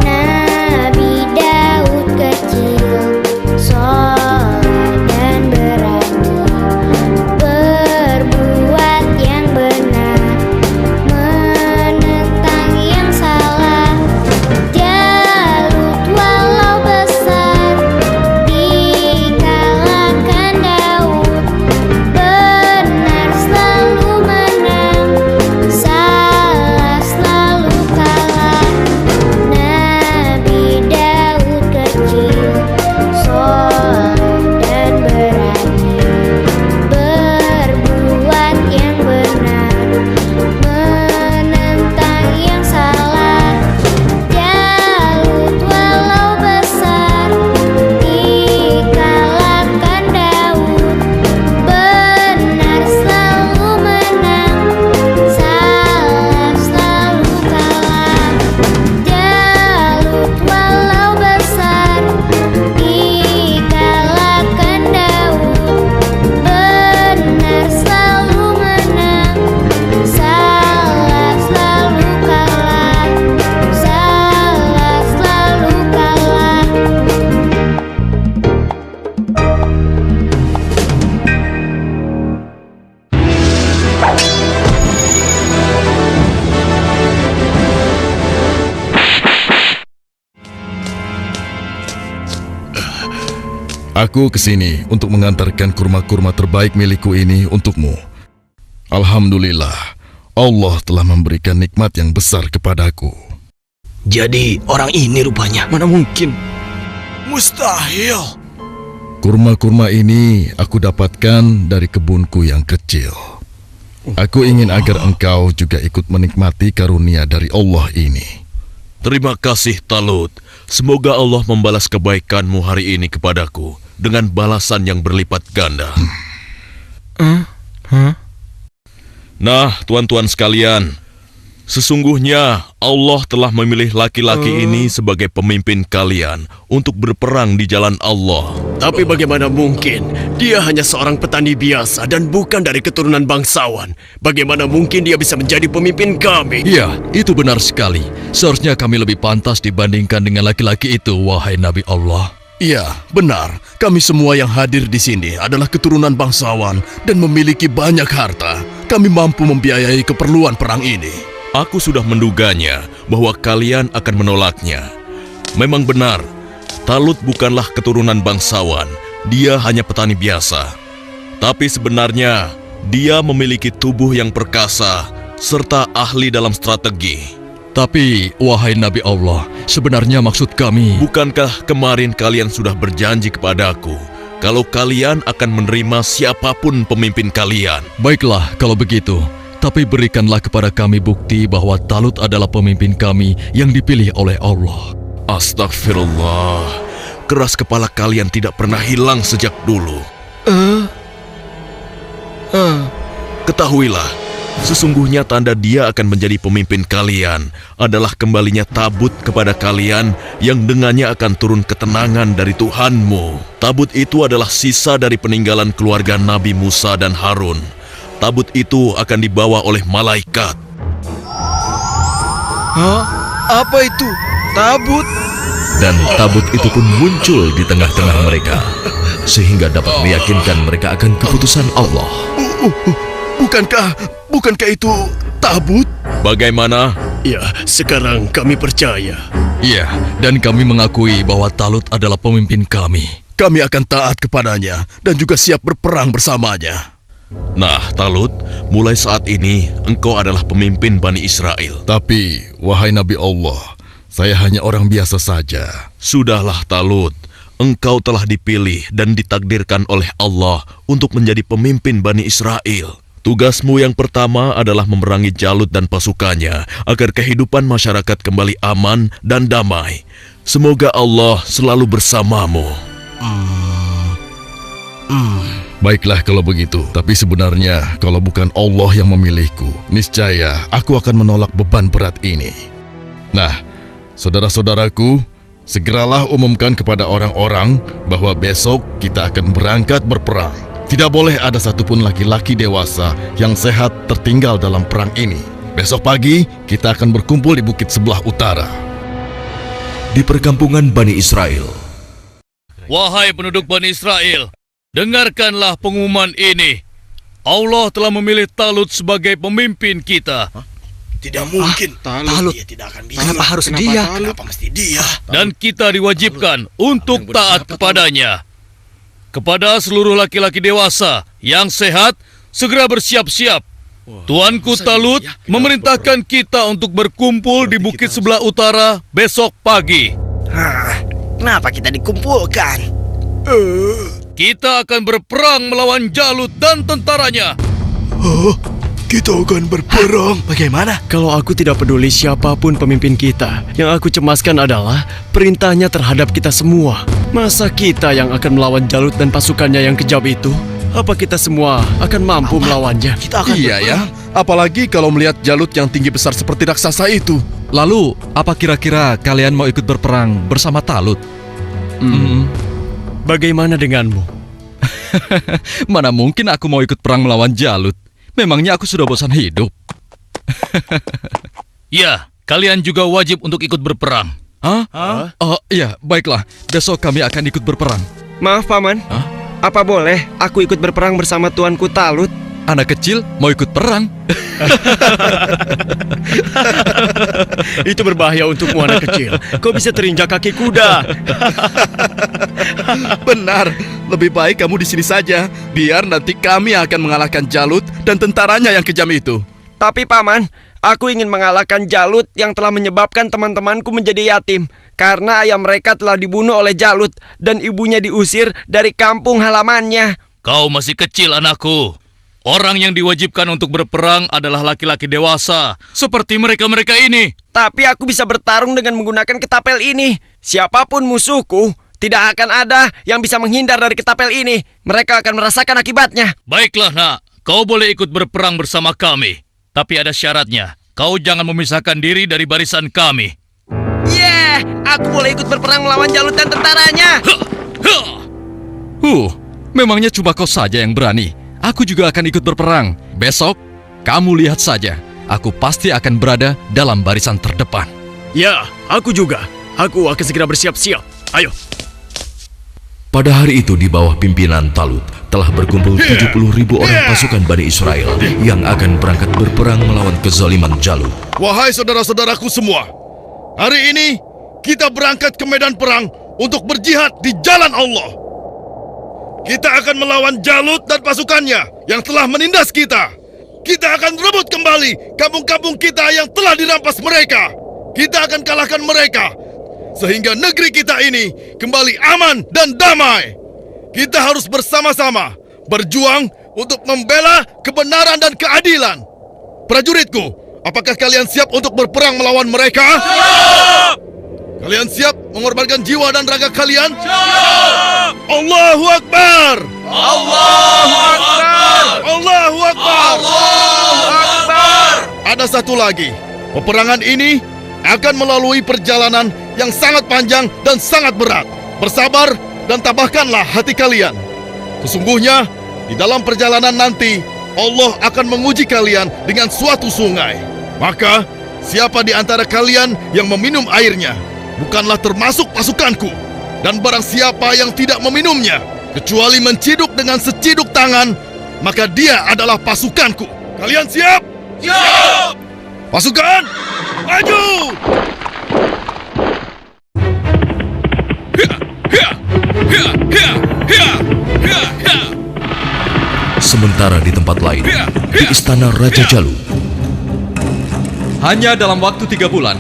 Nabi Daud kecil, soleh dan berani, berbuat yang benar, menentang yang salah. Jalut walau besar, dikalahkan Daud, benar selalu menang, salah selalu kalah. Nabi Daud kecil, soleh dan berani, berbuat yang benar, menentang yang salah. Jalut walau besar, dikalahkan Daud, benar selalu menang, salah selalu kalah. Jalut walau besar, dikalahkan Daud, benar selalu menang, salah selalu kalah, salah selalu kalah. Aku kesini untuk mengantarkan kurma-kurma terbaik milikku ini untukmu. Alhamdulillah, Allah telah memberikan nikmat yang besar kepadaku. Jadi orang ini rupanya. Mana mungkin? Mustahil. Kurma-kurma ini aku dapatkan dari kebunku yang kecil. Aku ingin agar engkau juga ikut menikmati karunia dari Allah ini. Terima kasih Talut. Semoga Allah membalas kebaikanmu hari ini kepadaku dengan balasan yang berlipat ganda. Nah, tuan-tuan sekalian, sesungguhnya Allah telah memilih laki-laki ini sebagai pemimpin kalian untuk berperang di jalan Allah. Tapi bagaimana mungkin? Dia hanya seorang petani biasa dan bukan dari keturunan bangsawan. Bagaimana mungkin dia bisa menjadi pemimpin kami? Ya, itu benar sekali. Seharusnya kami lebih pantas dibandingkan dengan laki-laki itu, wahai Nabi Allah. Iya, benar. Kami semua yang hadir di sini adalah keturunan bangsawan dan memiliki banyak harta. Kami mampu membiayai keperluan perang ini. Aku sudah menduganya bahwa kalian akan menolaknya. Memang benar, Talut bukanlah keturunan bangsawan. Dia hanya petani biasa. Tapi sebenarnya, dia memiliki tubuh yang perkasa serta ahli dalam strategi. Tapi, wahai Nabi Allah, sebenarnya maksud kami... Bukankah kemarin kalian sudah berjanji kepadaku kalau kalian akan menerima siapapun pemimpin kalian? Baiklah, kalau begitu. Tapi berikanlah kepada kami bukti bahwa Talut adalah pemimpin kami yang dipilih oleh Allah. Astagfirullah, keras kepala kalian tidak pernah hilang sejak dulu. Ketahuilah, sesungguhnya tanda dia akan menjadi pemimpin kalian adalah kembalinya tabut kepada kalian yang dengannya akan turun ketenangan dari Tuhanmu. Tabut itu adalah sisa dari peninggalan keluarga Nabi Musa dan Harun. Tabut itu akan dibawa oleh malaikat. Hah? Apa itu? Tabut? Dan tabut itu pun muncul di tengah-tengah mereka, sehingga dapat meyakinkan mereka akan keputusan Allah. Bukankah itu tabut? Bagaimana? Ya, sekarang kami percaya. Iya, dan kami mengakui bahwa Talut adalah pemimpin kami. Kami akan taat kepadanya dan juga siap berperang bersamanya. Nah, Talut, mulai saat ini engkau adalah pemimpin Bani Israel. Tapi, wahai Nabi Allah, saya hanya orang biasa saja. Sudahlah, Talut. Engkau telah dipilih dan ditakdirkan oleh Allah untuk menjadi pemimpin Bani Israel. Tugasmu yang pertama adalah memerangi Jalut dan pasukannya agar kehidupan masyarakat kembali aman dan damai. Semoga Allah selalu bersamamu. Baiklah kalau begitu, tapi sebenarnya kalau bukan Allah yang memilihku, niscaya aku akan menolak beban berat ini. Nah, saudara-saudaraku, segeralah umumkan kepada orang-orang bahwa besok kita akan berangkat berperang. Tidak boleh ada satupun laki-laki dewasa yang sehat tertinggal dalam perang ini. Besok pagi kita akan berkumpul di bukit sebelah utara. Di perkampungan Bani Israel, Wahai penduduk Bani Israel, dengarkanlah pengumuman ini. Allah telah memilih Talut sebagai pemimpin kita. Tidak mungkin. Talut. Dia tidak akan bisa. Kenapa harus dia? Kenapa mesti dia? Dan kita diwajibkan untuk taat kepadanya. Kepada seluruh laki-laki dewasa yang sehat, segera bersiap-siap. Tuanku Talut memerintahkan kita untuk berkumpul di bukit sebelah utara besok pagi. Kenapa kita dikumpulkan? Kita akan berperang melawan Jalut dan tentaranya. Kita akan berperang. Bagaimana? Kalau aku tidak peduli siapapun pemimpin kita, yang aku cemaskan adalah perintahnya terhadap kita semua. Masa kita yang akan melawan Jalut dan pasukannya yang kejam itu? Apa kita semua akan mampu melawannya? Kita akan Iya ya, apalagi kalau melihat Jalut yang tinggi besar seperti raksasa itu. Lalu, apa kira-kira kalian mau ikut berperang bersama Talut? Bagaimana denganmu? Mana mungkin aku mau ikut perang melawan Jalut? Memangnya aku sudah bosan hidup? Ya, kalian juga wajib untuk ikut berperang. Hah? Oh, iya, baiklah. Besok kami akan ikut berperang. Maaf, Paman. Apa boleh aku ikut berperang bersama tuanku Talut? Anak kecil mau ikut perang? Itu berbahaya untukmu anak kecil. Kau bisa terinjak kaki kuda. Benar, lebih baik kamu di sini saja. Biar nanti kami akan mengalahkan Jalut dan tentaranya yang kejam itu. Tapi Paman, aku ingin mengalahkan Jalut yang telah menyebabkan teman-temanku menjadi yatim. Karena ayah mereka telah dibunuh oleh Jalut dan ibunya diusir dari kampung halamannya. Kau masih kecil, anakku. Orang yang diwajibkan untuk berperang adalah laki-laki dewasa, seperti mereka-mereka ini. Tapi aku bisa bertarung dengan menggunakan ketapel ini. Siapapun musuhku, tidak akan ada yang bisa menghindar dari ketapel ini. Mereka akan merasakan akibatnya. Baiklah, nak. Kau boleh ikut berperang bersama kami. Tapi ada syaratnya. Kau jangan memisahkan diri dari barisan kami. Aku boleh ikut berperang melawan Jalut dan tentaranya. Memangnya cuma kau saja yang berani. Aku juga akan ikut berperang. Besok, kamu lihat saja. Aku pasti akan berada dalam barisan terdepan. Ya, aku juga. Aku akan segera bersiap-siap. Ayo. pada hari itu di bawah pimpinan Talut telah berkumpul 70.000 orang pasukan Bani Israel yang akan berangkat berperang melawan kezaliman Jalut. Wahai saudara-saudaraku semua, hari ini kita berangkat ke medan perang untuk berjihad di jalan Allah. Kita akan melawan Jalut dan pasukannya yang telah menindas kita. Kita akan rebut kembali kampung-kampung kita yang telah dirampas mereka. Kita akan kalahkan mereka sehingga negeri kita ini kembali aman dan damai. Kita harus bersama-sama berjuang untuk membela kebenaran dan keadilan. Prajuritku, apakah kalian siap untuk berperang melawan mereka? Siap! Kalian siap mengorbankan jiwa dan raga kalian? Siap! Allahu Akbar! Allahu Akbar! Allahu Akbar! Allahu Akbar! Ada satu lagi. Peperangan ini akan melalui perjalanan yang sangat panjang dan sangat berat. Bersabar dan tabahkanlah hati kalian. Sesungguhnya di dalam perjalanan nanti Allah akan menguji kalian dengan suatu sungai. Maka siapa di antara kalian yang meminum airnya bukanlah termasuk pasukanku. Dan barang siapa yang tidak meminumnya kecuali menciduk dengan seciduk tangan, maka dia adalah pasukanku. Kalian siap? Siap! Pasukan, maju! Sementara di tempat lain, di istana Raja Jalut, Hanya dalam waktu 3 bulan,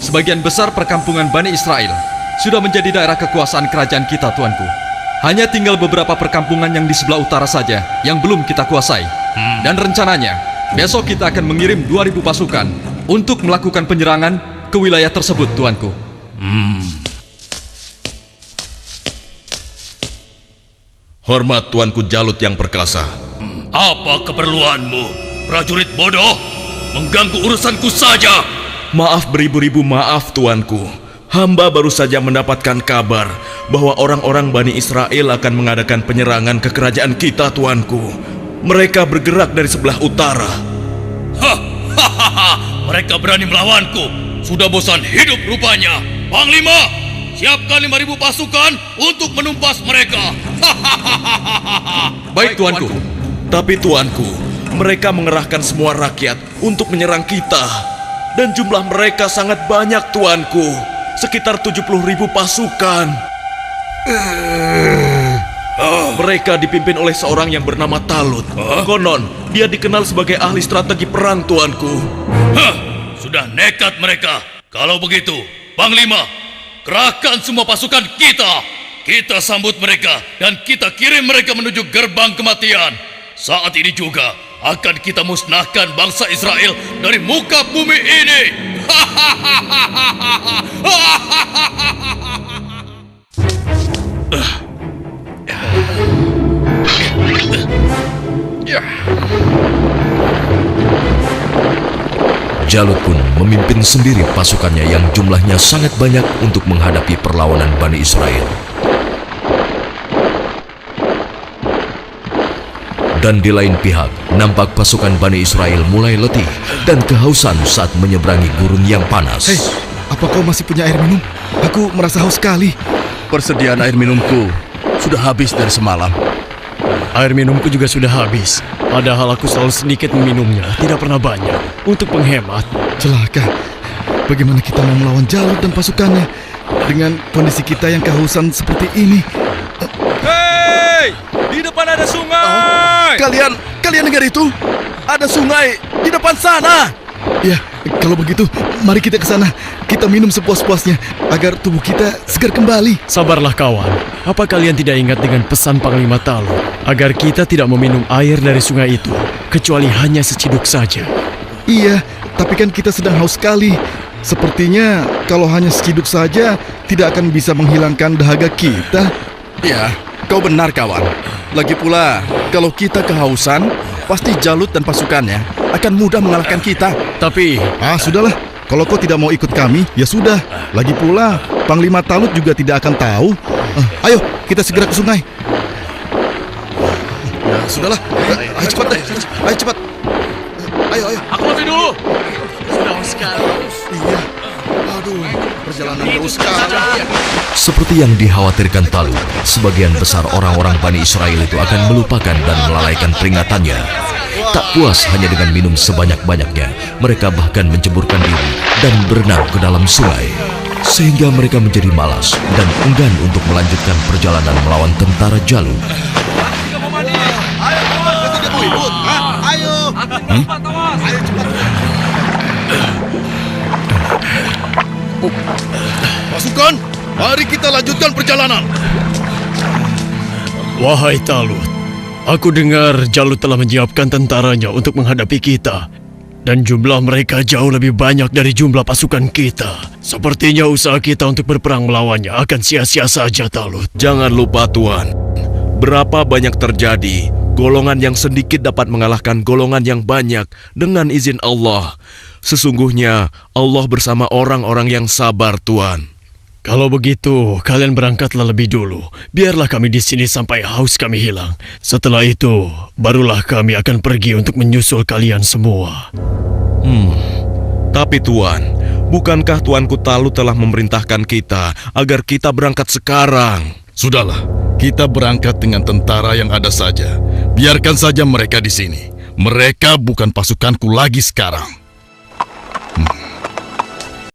sebagian besar perkampungan Bani Israel sudah menjadi daerah kekuasaan kerajaan kita, tuanku. Hanya tinggal beberapa perkampungan yang di sebelah utara saja yang belum kita kuasai. Dan rencananya, besok kita akan mengirim 2.000 pasukan untuk melakukan penyerangan ke wilayah tersebut, tuanku. Hormat Tuanku Jalut yang perkasa. Apa keperluanmu, prajurit bodoh? Mengganggu urusanku saja. Maaf beribu-ribu maaf Tuanku. Hamba baru saja mendapatkan kabar bahwa orang-orang Bani Israel akan mengadakan penyerangan ke kerajaan kita, Tuanku. Mereka bergerak dari sebelah utara. Hahaha, mereka berani melawanku. Sudah bosan hidup rupanya. Panglima, siapkan 5.000 pasukan untuk menumpas mereka. Baik tuanku. Tapi tuanku, mereka mengerahkan semua rakyat untuk menyerang kita. Dan jumlah mereka sangat banyak tuanku. Sekitar 70.000 pasukan. Mereka dipimpin oleh seorang yang bernama Talut. Konon, dia dikenal sebagai ahli strategi perang tuanku. Sudah nekat mereka. Kalau begitu, Panglima, kerahkan semua pasukan kita. Kita sambut mereka dan kita kirim mereka menuju gerbang kematian. Saat ini juga akan kita musnahkan bangsa Israel dari muka bumi ini. Jalut pun memimpin sendiri pasukannya yang jumlahnya sangat banyak untuk menghadapi perlawanan Bani Israel. Dan di lain pihak, nampak pasukan Bani Israel mulai letih dan kehausan saat menyeberangi gurun yang panas. Hei, apa kau masih punya air minum? Aku merasa haus sekali. Persediaan air minumku sudah habis dari semalam. Air minumku juga sudah habis. Padahal aku selalu sedikit meminumnya, tidak pernah banyak. Untuk menghemat. Celaka. Bagaimana kita mau melawan Jalut dan pasukannya dengan kondisi kita yang kehausan seperti ini? Hei! Di depan ada sungai! Kalian dengar itu? Ada sungai di depan sana. Ya, kalau begitu, mari kita ke sana. Kita minum sepuas-puasnya agar tubuh kita segar kembali. Sabarlah kawan. Apa kalian tidak ingat dengan pesan Panglima Talut agar kita tidak meminum air dari sungai itu kecuali hanya seciduk saja? Iya, tapi kan kita sedang haus sekali. Sepertinya kalau hanya seciduk saja tidak akan bisa menghilangkan dahaga kita. Ya, kau benar kawan. Lagi pula, kalau kita kehausan, pasti Jalut dan pasukannya akan mudah mengalahkan kita. Tapi, Sudahlah. Kalau kau tidak mau ikut kami, ya sudah. Lagi pula, Panglima Talut juga tidak akan tahu. Ayo, kita segera ke sungai. Ya, sudahlah. Ayo cepat deh. Ayo cepat. Ayo. aku lebih dulu. Sudah sekali. Iya. Aduh, perjalanan jauh sekali. Seperti yang dikhawatirkan Talut, sebagian besar orang-orang Bani Israel itu akan melupakan dan melalaikan peringatannya. Tak puas hanya dengan minum sebanyak-banyaknya, mereka bahkan menceburkan diri dan berenang ke dalam sungai. Sehingga mereka menjadi malas dan enggan untuk melanjutkan perjalanan melawan tentara Jalut. Pasukan, mari kita lanjutkan perjalanan. Wahai Talut, aku dengar Jalut telah menyiapkan tentaranya untuk menghadapi kita. Dan jumlah mereka jauh lebih banyak dari jumlah pasukan kita. Sepertinya usaha kita untuk berperang melawannya akan sia-sia saja, Talut. Jangan lupa tuan, berapa banyak terjadi, golongan yang sedikit dapat mengalahkan golongan yang banyak dengan izin Allah. Sesungguhnya Allah bersama orang-orang yang sabar, tuan. Kalau begitu, kalian berangkatlah lebih dulu. Biarlah kami di sini sampai haus kami hilang. Setelah itu, barulah kami akan pergi untuk menyusul kalian semua. Tapi tuan, bukankah tuanku Talut telah memerintahkan kita agar kita berangkat sekarang? Sudahlah, kita berangkat dengan tentara yang ada saja. Biarkan saja mereka di sini. Mereka bukan pasukanku lagi sekarang.